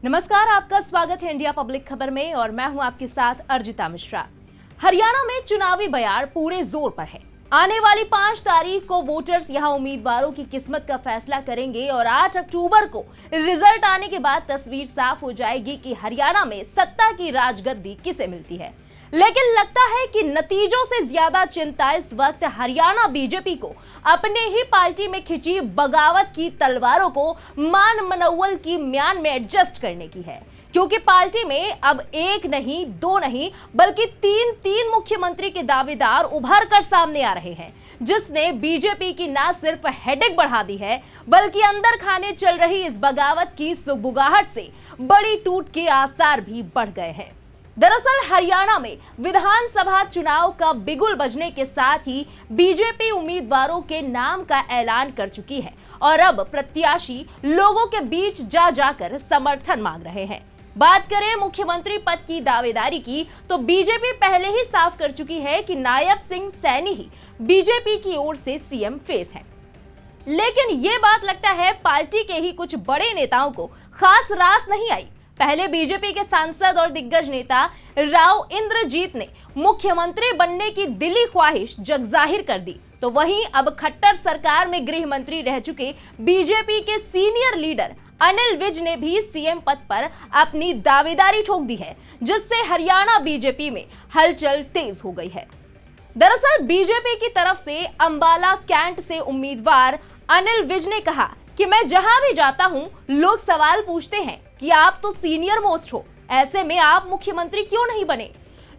नमस्कार, आपका स्वागत है इंडिया पब्लिक खबर में और मैं हूं आपके साथ अर्जिता मिश्रा। हरियाणा में चुनावी बयार पूरे जोर पर है। आने वाली 5 तारीख को वोटर्स यहां उम्मीदवारों की किस्मत का फैसला करेंगे और 8 अक्टूबर को रिजल्ट आने के बाद तस्वीर साफ हो जाएगी कि हरियाणा में सत्ता की राजगद्दी किसे मिलती है। लेकिन लगता है कि नतीजों से ज्यादा चिंता इस वक्त हरियाणा बीजेपी को अपने ही पार्टी में खिंची बगावत की तलवारों को मान मनौवल की म्यान में एडजस्ट करने की है, क्योंकि पार्टी में अब एक नहीं, दो नहीं, बल्कि तीन मुख्यमंत्री के दावेदार उभर कर सामने आ रहे हैं, जिसने बीजेपी की ना सिर्फ हेडेक बढ़ा दी है, बल्कि अंदर खाने चल रही इस बगावत की सुगबुगाहट से बड़ी टूट के आसार भी बढ़ गए हैं। दरअसल हरियाणा में विधानसभा चुनाव का बिगुल बजने के साथ ही बीजेपी उम्मीदवारों के नाम का ऐलान कर चुकी है और अब प्रत्याशी लोगों के बीच जा जाकर समर्थन मांग रहे हैं। बात करें मुख्यमंत्री पद की दावेदारी की, तो बीजेपी पहले ही साफ कर चुकी है कि नायब सिंह सैनी ही बीजेपी की ओर से सीएम फेस है। लेकिन ये बात लगता है पार्टी के ही कुछ बड़े नेताओं को खास रास नहीं आई। पहले बीजेपी के सांसद और दिग्गज नेता राव इंद्रजीत ने मुख्यमंत्री बनने की दिली ख्वाहिश जगजाहिर कर दी, तो वहीं अब खट्टर सरकार में गृह मंत्री रह चुके बीजेपी के सीनियर लीडर अनिल विज ने भी सीएम पद पर अपनी दावेदारी ठोक दी है, जिससे हरियाणा बीजेपी में हलचल तेज हो गई है। दरअसल बीजेपी की तरफ से अंबाला कैंट से उम्मीदवार अनिल विज ने कहा कि मैं जहां भी जाता हूं, लोग सवाल पूछते हैं कि आप तो सीनियर मोस्ट हो, ऐसे में आप मुख्यमंत्री क्यों नहीं बने।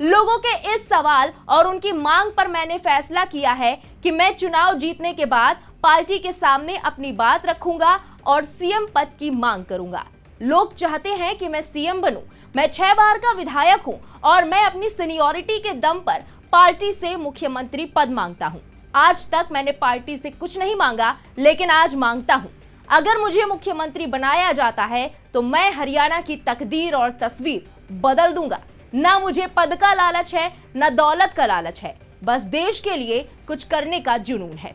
लोगों के इस सवाल और उनकी मांग पर मैंने फैसला किया है कि मैं चुनाव जीतने के बाद पार्टी के सामने अपनी बात रखूंगा और सीएम पद की मांग करूंगा। लोग चाहते हैं कि मैं सीएम बनूं। मैं 6 बार का विधायक हूं और मैं अपनी सीनियरिटी के दम पर पार्टी से मुख्यमंत्री पद मांगता हूं। आज तक मैंने पार्टी से कुछ नहीं मांगा, लेकिन आज मांगता हूं। अगर मुझे मुख्यमंत्री बनाया जाता है तो मैं हरियाणा की तकदीर और तस्वीर बदल दूंगा। ना मुझे पद का लालच है, ना दौलत का लालच है, बस देश के लिए कुछ करने का जुनून है।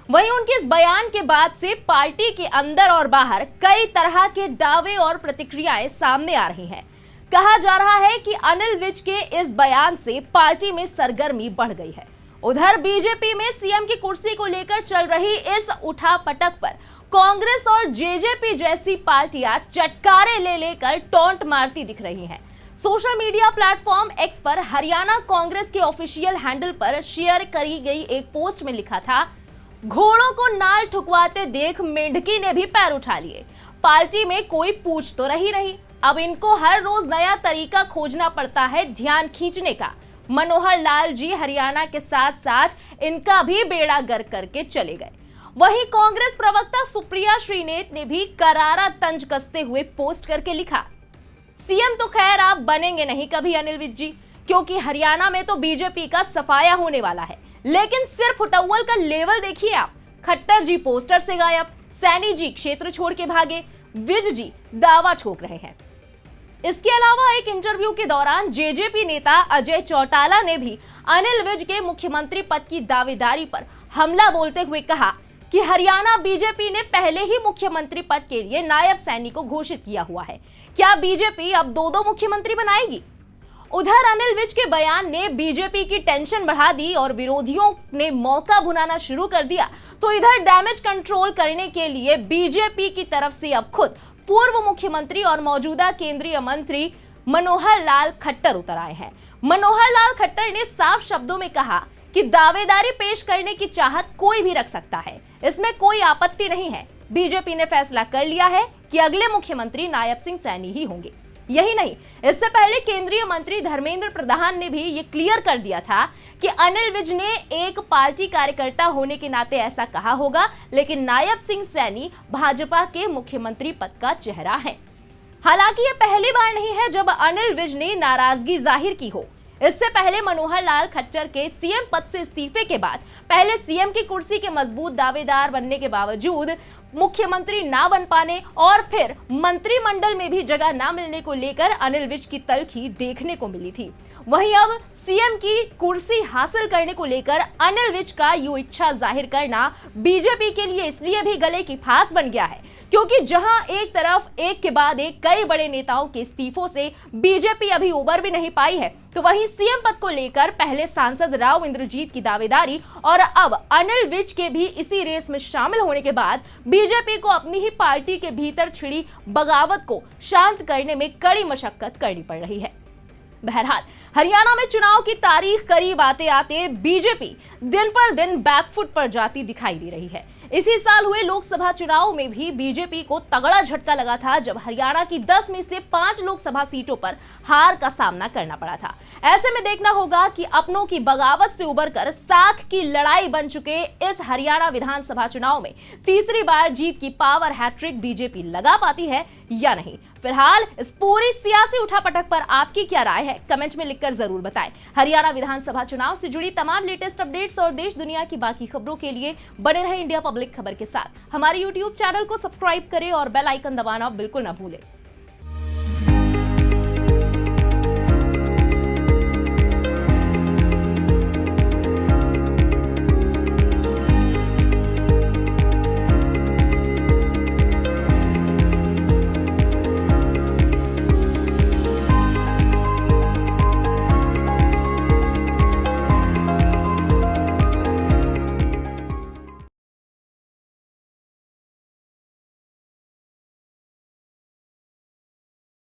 वहीं उनके इस बयान के बाद से पार्टी के अंदर और बाहर कई तरह के दावे और प्रतिक्रियाएं सामने आ रही हैं। कहा जा रहा है कि अनिल विज के इस बयान से पार्टी में सरगर्मी बढ़ गई है। उधर बीजेपी में सीएम की कुर्सी को लेकर चल रही इस उठापटक पर कांग्रेस और जेजेपी जैसी पार्टियां चटकारे ले लेकर टॉन्ट मारती दिख रही हैं। सोशल मीडिया प्लेटफॉर्म एक्स पर हरियाणा कांग्रेस के ऑफिशियल हैंडल पर शेयर करी गई एक पोस्ट में लिखा था, घोड़ों को नाल ठुकवाते देख मेंढकी ने भी पैर उठा लिए। पार्टी में कोई पूछ तो रही नहीं, अब इनको हर रोज नया तरीका खोजना पड़ता है ध्यान खींचने का। मनोहर लाल जी हरियाणा के साथ साथ इनका भी बेड़ा गर्क करके चले गए। वहीं कांग्रेस प्रवक्ता सुप्रिया श्रीनेत ने भी करारा तंज कसते हुए पोस्ट करके लिखा, सीएम तो खैर आप बनेंगे नहीं कभी अनिल विज जी, क्योंकि हरियाणा में तो बीजेपी का सफाया होने वाला है। लेकिन सिर्फ फुटअव्वल का लेवल देखिए आप, खट्टर जी पोस्टर से गायब, सैनी जी क्षेत्र छोड़ के भागे, विज जी दावा ठोक रहे हैं। इसके अलावा एक इंटरव्यू के दौरान जेजेपी नेता अजय चौटाला ने भी अनिल विज के मुख्यमंत्री पद की दावेदारी पर हमला बोलते हुए कहा कि हरियाणा बीजेपी ने पहले ही मुख्यमंत्री पद के लिए नायब सैनी को घोषित किया हुआ है। क्या बीजेपी अब 2 मुख्यमंत्री बनाएगी? उधर अनिल विज के बयान ने बीजेपी की टेंशन बढ़ा दी और विरोधियों ने मौका भुनाना शुरू कर दिया, तो इधर डैमेज कंट्रोल करने के लिए बीजेपी की तरफ से अब खुद पूर्व मुख्यमंत्री और मौजूदा केंद्रीय मंत्री मनोहर लाल खट्टर उतर आए हैं। मनोहर लाल खट्टर ने साफ शब्दों में कहा कि दावेदारी पेश करने की चाहत कोई भी रख सकता है, इसमें कोई आपत्ति नहीं है। बीजेपी ने फैसला कर लिया है कि अगले मुख्यमंत्री नायब सिंह सैनी ही होंगे। यही नहीं, इससे पहले केंद्रीय मंत्री धर्मेंद्र प्रधान ने भी ये क्लियर कर दिया था कि अनिल विज ने एक पार्टी कार्यकर्ता होने के नाते ऐसा कहा होगा, लेकिन नायब सिंह सैनी भाजपा के मुख्यमंत्री पद का चेहरा है। हालांकि ये पहली बार नहीं है जब अनिल विज ने नाराजगी जाहिर की हो। इससे पहले मनोहर लाल खट्टर के सीएम पद से इस्तीफे के बाद पहले सीएम की कुर्सी के मजबूत दावेदार बनने के बावजूद मुख्यमंत्री ना बन पाने और फिर मंत्रिमंडल में भी जगह ना मिलने को लेकर अनिल विज की तल्खी देखने को मिली थी। वहीं अब सीएम की कुर्सी हासिल करने को लेकर अनिल विज का यूं इच्छा जाहिर करना बीजेपी के लिए इसलिए भी गले की फांस बन गया है क्योंकि जहां एक तरफ एक के बाद एक कई बड़े नेताओं के इस्तीफों से बीजेपी अभी उबर भी नहीं पाई है, तो वहीं सीएम पद को लेकर पहले सांसद राव इंद्रजीत की दावेदारी और अब अनिल विज के भी इसी रेस में शामिल होने के बाद बीजेपी को अपनी ही पार्टी के भीतर छिड़ी बगावत को शांत करने में कड़ी मशक्कत करनी पड़ रही है। बहरहाल हरियाणा में चुनाव की तारीख करीब आते आते बीजेपी दिन पर दिन बैकफुट पर जाती दिखाई दे रही है। इसी साल हुए लोकसभा चुनाव में भी बीजेपी को तगड़ा झटका लगा था, जब हरियाणा की 10 में से 5 लोकसभा सीटों पर हार का सामना करना पड़ा था। ऐसे में देखना होगा कि अपनों की बगावत से उबरकर साख की लड़ाई बन चुके इस हरियाणा विधानसभा चुनाव में तीसरी बार जीत की पावर हैट्रिक बीजेपी लगा पाती है या नहीं। फिलहाल इस पूरी सियासी उठापटक पर आपकी क्या राय है, कमेंट में लिखकर जरूर बताएं। हरियाणा विधानसभा चुनाव से जुड़ी तमाम लेटेस्ट अपडेट्स और देश दुनिया की बाकी खबरों के लिए बने रहे इंडिया पब्लिक खबर के साथ। हमारे YouTube चैनल को सब्सक्राइब करें और बेल आइकन दबाना बिल्कुल ना भूलें।